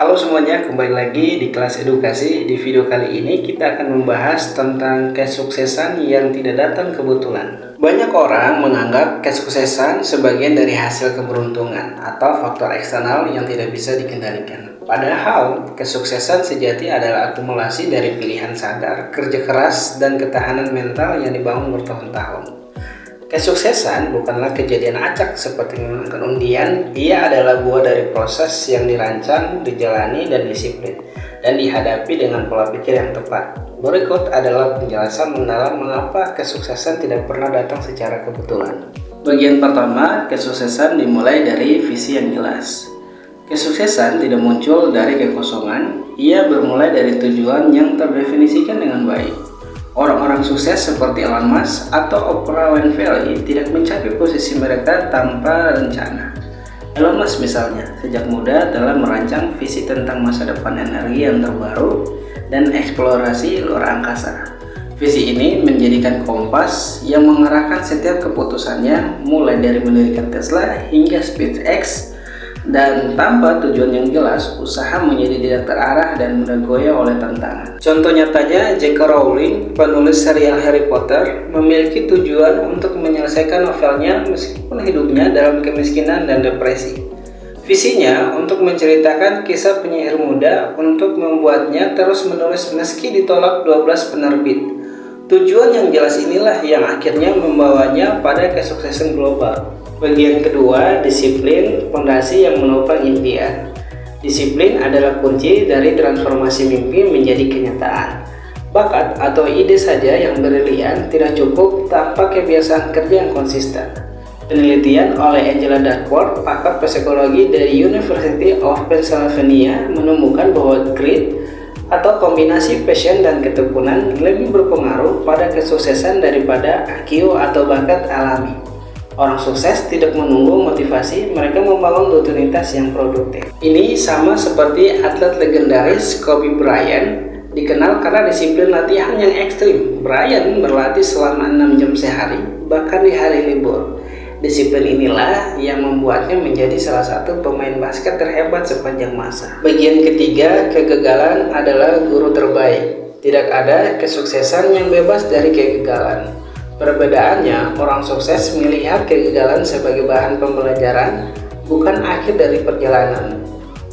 Halo semuanya, kembali lagi di kelas edukasi. Di video kali ini kita akan membahas tentang kesuksesan yang tidak datang kebetulan. Banyak orang menganggap kesuksesan sebagian dari hasil keberuntungan atau faktor eksternal yang tidak bisa dikendalikan. Padahal, kesuksesan sejati adalah akumulasi dari pilihan sadar, kerja keras, dan ketahanan mental yang dibangun bertahun-tahun. Kesuksesan bukanlah kejadian acak seperti memenangkan undian. Ia adalah buah dari proses yang dirancang, dijalani, dan disiplin, dan dihadapi dengan pola pikir yang tepat. Berikut adalah penjelasan mendalam mengapa kesuksesan tidak pernah datang secara kebetulan. Bagian pertama, kesuksesan dimulai dari visi yang jelas. Kesuksesan tidak muncul dari kekosongan, ia bermulai dari tujuan yang terdefinisikan dengan baik. Orang-orang sukses seperti Elon Musk atau Oprah Winfrey tidak mencapai posisi mereka tanpa rencana. Elon Musk misalnya, sejak muda telah merancang visi tentang masa depan energi yang terbaru dan eksplorasi luar angkasa. Visi ini menjadikan kompas yang mengarahkan setiap keputusannya, mulai dari mendirikan Tesla hingga SpaceX. Dan tanpa tujuan yang jelas, usaha menjadi tidak terarah dan mudah goyah oleh tantangan. Contoh nyatanya, J.K. Rowling, penulis serial Harry Potter, memiliki tujuan untuk menyelesaikan novelnya meskipun hidupnya dalam kemiskinan dan depresi. Visinya untuk menceritakan kisah penyihir muda untuk membuatnya terus menulis meski ditolak 12 penerbit. Tujuan yang jelas inilah yang akhirnya membawanya pada kesuksesan global. Bagian kedua, disiplin, fondasi yang menopang impian. Disiplin adalah kunci dari transformasi mimpi menjadi kenyataan. Bakat atau ide saja yang brilian tidak cukup tanpa kebiasaan kerja yang konsisten. Penelitian oleh Angela Duckworth, pakar psikologi dari University of Pennsylvania, menemukan bahwa grit atau kombinasi passion dan ketekunan lebih berpengaruh pada kesuksesan daripada IQ atau bakat alami. Orang sukses tidak menunggu motivasi, mereka membangun rutinitas yang produktif. Ini sama seperti atlet legendaris Kobe Bryant, dikenal karena disiplin latihan yang ekstrim. Bryant berlatih selama 6 jam sehari, bahkan di hari libur. Disiplin inilah yang membuatnya menjadi salah satu pemain basket terhebat sepanjang masa. Bagian ketiga, kegagalan adalah guru terbaik. Tidak ada kesuksesan yang bebas dari kegagalan. Perbedaannya, orang sukses melihat kegagalan sebagai bahan pembelajaran, bukan akhir dari perjalanan.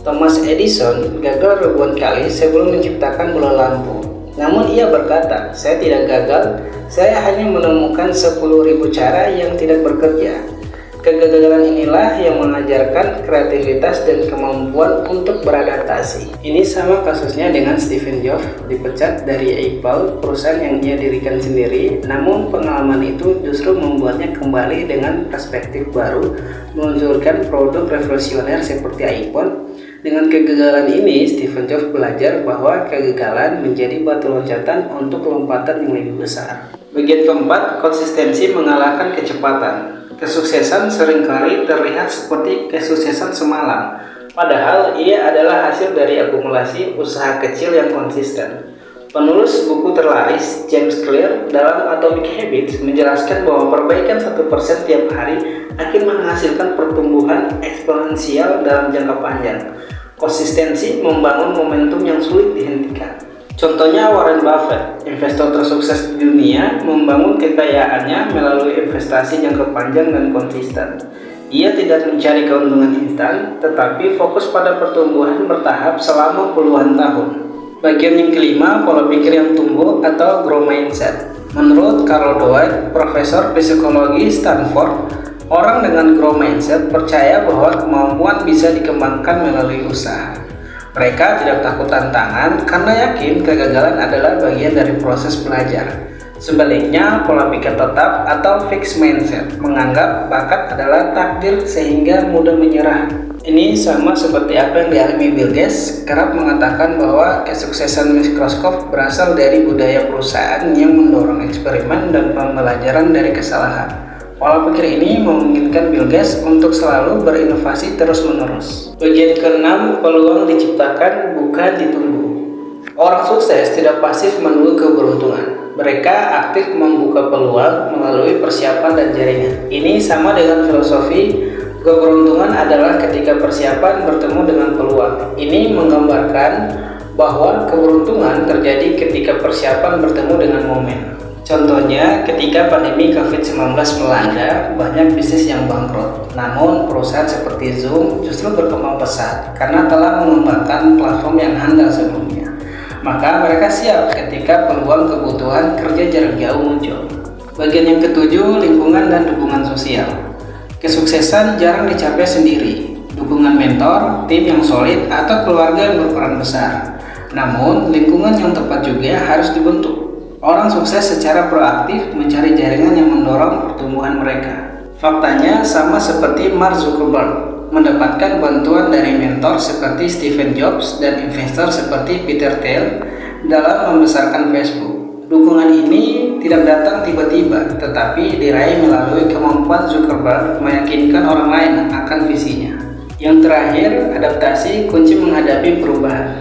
Thomas Edison gagal ribuan kali sebelum menciptakan bola lampu. Namun ia berkata, "Saya tidak gagal, saya hanya menemukan 10.000 cara yang tidak bekerja." Kegagalan inilah yang mengajarkan kreativitas dan kemampuan untuk beradaptasi. Ini sama kasusnya dengan Steve Jobs, dipecat dari Apple, perusahaan yang ia dirikan sendiri. Namun pengalaman itu justru membuatnya kembali dengan perspektif baru, meluncurkan produk revolusioner seperti iPhone. Dengan kegagalan ini, Steve Jobs belajar bahwa kegagalan menjadi batu loncatan untuk lompatan yang lebih besar. Bagian keempat, konsistensi mengalahkan kecepatan. Kesuksesan seringkali terlihat seperti kesuksesan semalam, padahal ia adalah hasil dari akumulasi usaha kecil yang konsisten. Penulis buku terlaris James Clear dalam Atomic Habits menjelaskan bahwa perbaikan 1% tiap hari akan menghasilkan pertumbuhan eksponensial dalam jangka panjang. Konsistensi membangun momentum yang sulit dihentikan. Contohnya Warren Buffett, investor tersukses di dunia, membangun kekayaannya melalui investasi jangka panjang dan konsisten. Ia tidak mencari keuntungan instan, tetapi fokus pada pertumbuhan bertahap selama puluhan tahun. Bagian yang kelima, pola pikir yang tumbuh atau growth mindset. Menurut Carol Dweck, profesor psikologi Stanford, orang dengan growth mindset percaya bahwa kemampuan bisa dikembangkan melalui usaha. Mereka tidak takut tantangan karena yakin kegagalan adalah bagian dari proses belajar. Sebaliknya, pola pikir tetap atau fixed mindset menganggap bakat adalah takdir sehingga mudah menyerah. Ini sama seperti apa yang dialami Bill Gates, kerap mengatakan bahwa kesuksesan Microsoft berasal dari budaya perusahaan yang mendorong eksperimen dan pembelajaran dari kesalahan. Pola pikir ini memungkinkan Bill Gates untuk selalu berinovasi terus-menerus. Bagian ke-6, peluang diciptakan bukan ditunggu. Orang sukses tidak pasif menunggu keberuntungan. Mereka aktif membuka peluang melalui persiapan dan jaringan. Ini sama dengan filosofi Keberuntungan adalah ketika persiapan bertemu dengan peluang. Ini menggambarkan bahwa keberuntungan terjadi ketika persiapan bertemu dengan momen. Contohnya, ketika pandemi COVID-19 melanda, banyak bisnis yang bangkrut. Namun, perusahaan seperti Zoom justru berkembang pesat karena telah mengembangkan platform yang handal sebelumnya. Maka mereka siap ketika peluang kebutuhan kerja jarak jauh muncul. Bagian yang ketujuh, lingkungan dan dukungan sosial. Kesuksesan jarang dicapai sendiri. Dukungan mentor, tim yang solid, atau keluarga yang berperan besar. Namun, lingkungan yang tepat juga harus dibentuk. Orang sukses secara proaktif mencari jaringan yang mendorong pertumbuhan mereka. Faktanya sama seperti Mark Zuckerberg, mendapatkan bantuan dari mentor seperti Steve Jobs dan investor seperti Peter Thiel dalam membesarkan Facebook. Dukungan ini tidak datang tiba-tiba, tetapi diraih melalui kemampuan Zuckerberg meyakinkan orang lain akan visinya. Yang terakhir, adaptasi kunci menghadapi perubahan.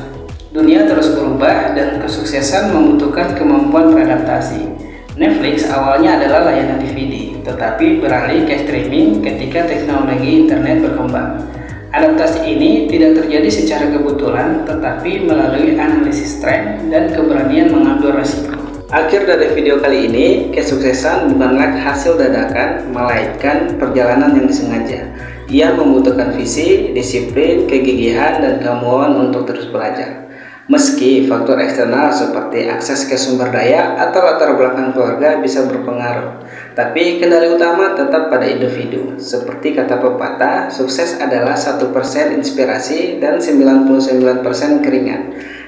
Dunia terus berubah dan kesuksesan membutuhkan kemampuan beradaptasi. Netflix awalnya adalah layanan DVD, tetapi beralih ke streaming ketika teknologi internet berkembang. Adaptasi ini tidak terjadi secara kebetulan, tetapi melalui analisis tren dan keberanian mengambil resiko. Akhir dari video kali ini, kesuksesan bukanlah hasil dadakan, melainkan perjalanan yang disengaja. Ia membutuhkan visi, disiplin, kegigihan, dan kemauan untuk terus belajar. Meski faktor eksternal seperti akses ke sumber daya atau latar belakang keluarga bisa berpengaruh, tapi kendali utama tetap pada individu. Seperti kata pepatah, sukses adalah 1% inspirasi dan 99% keringat.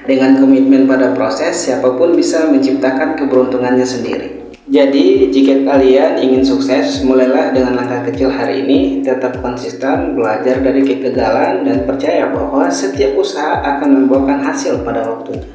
Dengan komitmen pada proses, siapapun bisa menciptakan keberuntungannya sendiri. Jadi, jika kalian ingin sukses, mulailah dengan langkah kecil hari ini, tetap konsisten, belajar dari kegagalan, dan percaya bahwa setiap usaha akan membuahkan hasil pada waktunya.